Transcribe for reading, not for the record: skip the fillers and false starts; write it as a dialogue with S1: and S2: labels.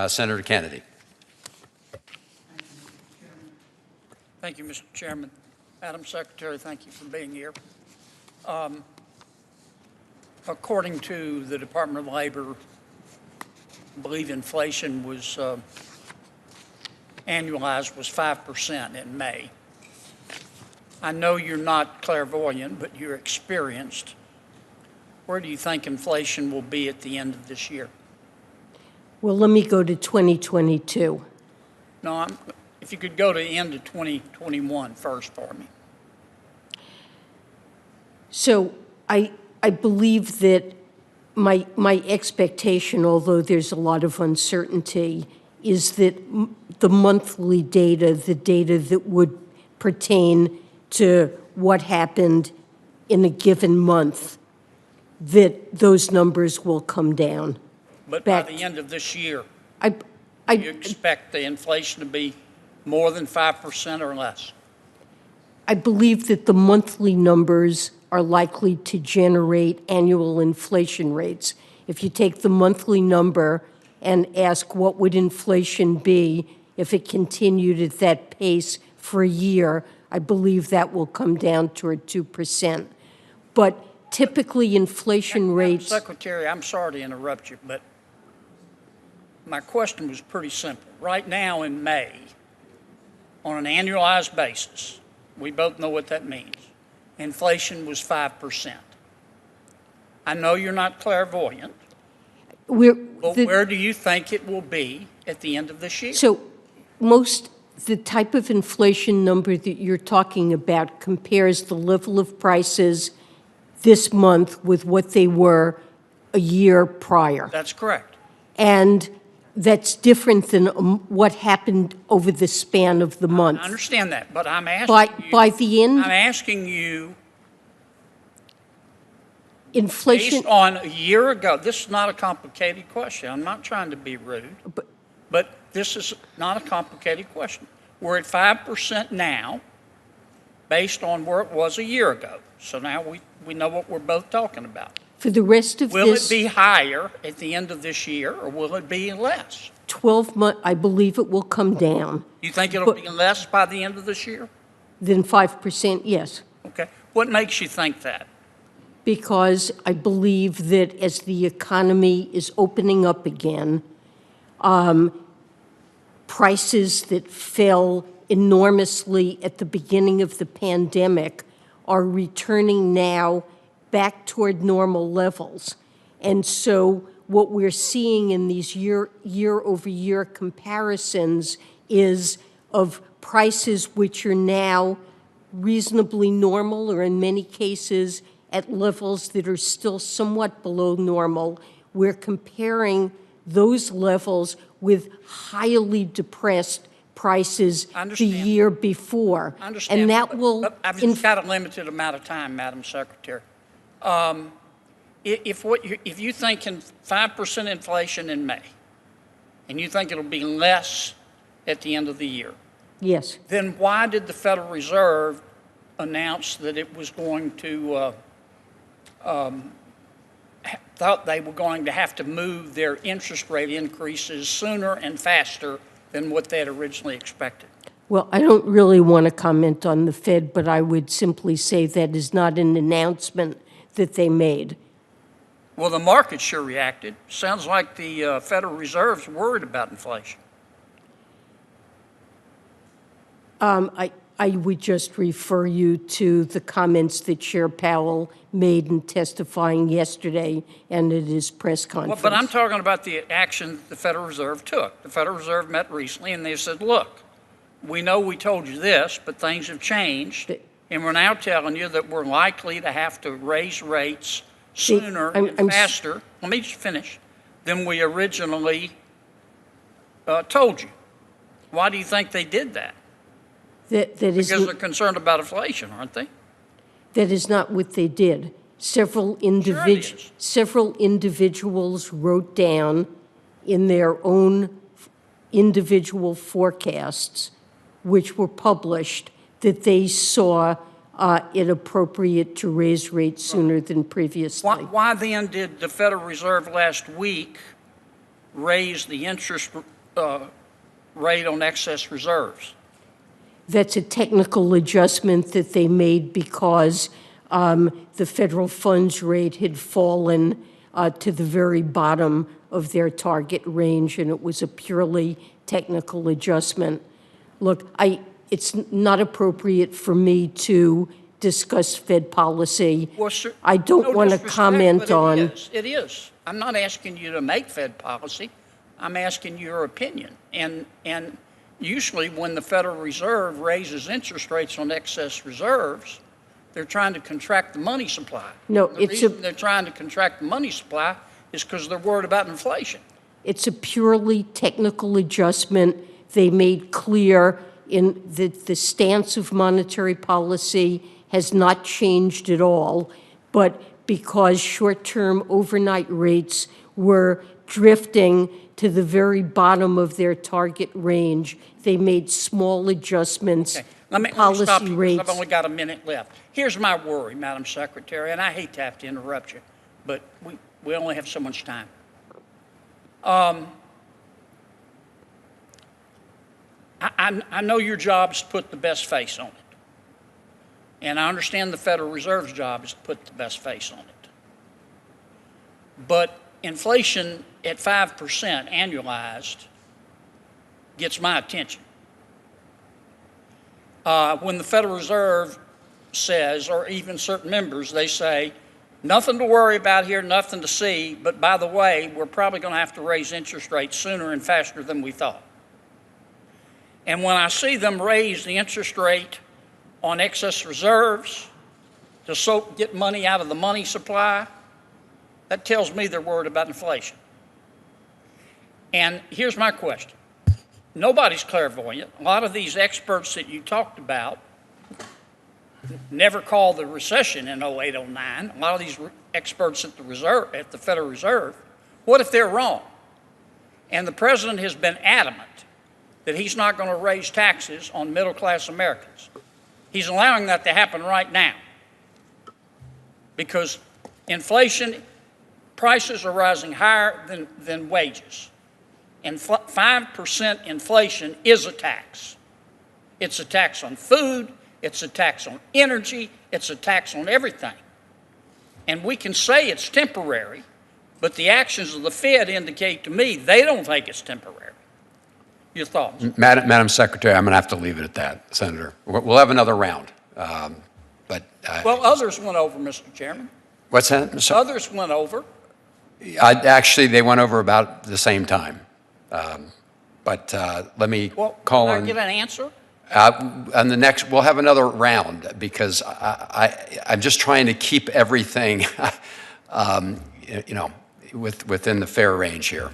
S1: Senator Kennedy.
S2: Thank you, Mr. Chairman. Madam Secretary, thank you for being here. According to the Department of Labor, I believe inflation was annualized was 5% in May. I know you're not clairvoyant, but you're experienced. Where do you think inflation will be at the end of this year?
S3: Well, let me go to 2022.
S2: No, if you could go to the end of 2021 first for me.
S3: So I believe that my expectation, although there's a lot of uncertainty, is that the monthly data, the data that would pertain to what happened in a given month, that those numbers will come down.
S2: But by the end of this year, do you expect the inflation to be more than 5% or less?
S3: I believe that the monthly numbers are likely to generate annual inflation rates. If you take the monthly number and ask what would inflation be if it continued at that pace for a year, I believe that will come down toward 2%. But typically inflation rates—
S2: Madam Secretary, I'm sorry to interrupt you, but my question was pretty simple. Right now in May, on an annualized basis, we both know what that means, inflation was 5%. I know you're not clairvoyant, but where do you think it will be at the end of this year?
S3: So the type of inflation number that you're talking about compares the level of prices this month with what they were a year prior.
S2: That's correct.
S3: And that's different than what happened over the span of the month.
S2: I understand that, but I'm asking you—
S3: By the end—
S2: I'm asking you,
S3: inflation—
S2: based on a year ago, this is not a complicated question. I'm not trying to be rude, but this is not a complicated question. We're at 5% now, based on where it was a year ago. So now we know what we're both talking about.
S3: For the rest of
S2: Will it be higher at the end of this year, or will it be less?
S3: 12 months, I believe it will come down.
S2: You think it'll be less by the end of this year?
S3: Than 5%, yes.
S2: Okay. What makes you think that?
S3: Because I believe that as the economy is opening up again, prices that fell enormously at the beginning of the pandemic are returning now back toward normal levels. And so what we're seeing in these year-over-year comparisons is of prices which are now reasonably normal, or in many cases at levels that are still somewhat below normal. We're comparing those levels with highly depressed prices the year before.
S2: I understand.
S3: And that will—
S2: I've just got a limited amount of time, Madam Secretary. If you think in 5% inflation in May, and you think it'll be less at the end of the year,
S3: Yes.
S2: then why did the Federal Reserve announce that it was going to thought they were going to have to move their interest rate increases sooner and faster than what they had originally expected?
S3: Well, I don't really want to comment on the Fed, but I would simply say that is not an announcement that they made.
S2: Well, the market sure reacted. Sounds like the Federal Reserve's worried about inflation.
S3: I would just refer you to the comments that Chair Powell made in testifying yesterday and at his press conference.
S2: Well, but I'm talking about the action the Federal Reserve took. The Federal Reserve met recently, and they said, look, we know we told you this, but things have changed, and we're now telling you that we're likely to have to raise rates sooner and faster, let me just finish, than we originally told you. Why do you think they did that? Because they're concerned about inflation, aren't they?
S3: That is not what they did. Several individuals wrote down in their own individual forecasts, which were published, that they saw it appropriate to raise rates sooner than previously.
S2: Why then did the Federal Reserve last week raise the interest rate on excess reserves?
S3: That's a technical adjustment that they made because the federal funds rate had fallen to the very bottom of their target range, and it was a purely technical adjustment. Look, it's not appropriate for me to discuss Fed policy.
S2: Well, sir,
S3: I don't want to
S2: disrespect,
S3: comment
S2: but
S3: on.
S2: It is. I'm not asking you to make Fed policy. I'm asking your opinion. And usually when the Federal Reserve raises interest rates on excess reserves, they're trying to contract the money supply.
S3: No,
S2: the reason they're trying to contract the money supply is because they're worried about inflation.
S3: It's a purely technical adjustment. They made clear in that the stance of monetary policy has not changed at all, but because short-term overnight rates were drifting to the very bottom of their target range, they made small adjustments.
S2: Okay. Let me
S3: policy
S2: stop you
S3: rates.
S2: because I've only got a minute left. Here's my worry, Madam Secretary, and I hate to have to interrupt you, but we only have so much time. I know your job is to put the best face on it. And I understand the Federal Reserve's job is to put the best face on it. But inflation at 5% annualized gets my attention. When the Federal Reserve says, or even certain members, they say, nothing to worry about here, nothing to see, but by the way, we're probably going to have to raise interest rates sooner and faster than we thought. And when I see them raise the interest rate on excess reserves to get money out of the money supply, that tells me they're worried about inflation. And here's my question. Nobody's clairvoyant. A lot of these experts that you talked about never called the recession in 08, 09. A lot of these experts at the Federal Reserve, what if they're wrong? And the president has been adamant that he's not going to raise taxes on middle-class Americans. He's allowing that to happen right now because inflation, prices are rising higher than wages. And 5% inflation is a tax. It's a tax on food, it's a tax on energy, it's a tax on everything. And we can say it's temporary, but the actions of the Fed indicate to me they don't think it's temporary. Your thoughts?
S1: Madam Secretary, I'm going to have to leave it at that, Senator. We'll have another round.
S2: Well, others went over, Mr. Chairman.
S1: What's that?
S2: Others went over.
S1: Actually, they went over about the same time. Let me call
S2: Can
S1: on.
S2: I get an answer?
S1: On the next, we'll have another round because I'm just trying to keep everything, within the fair range here.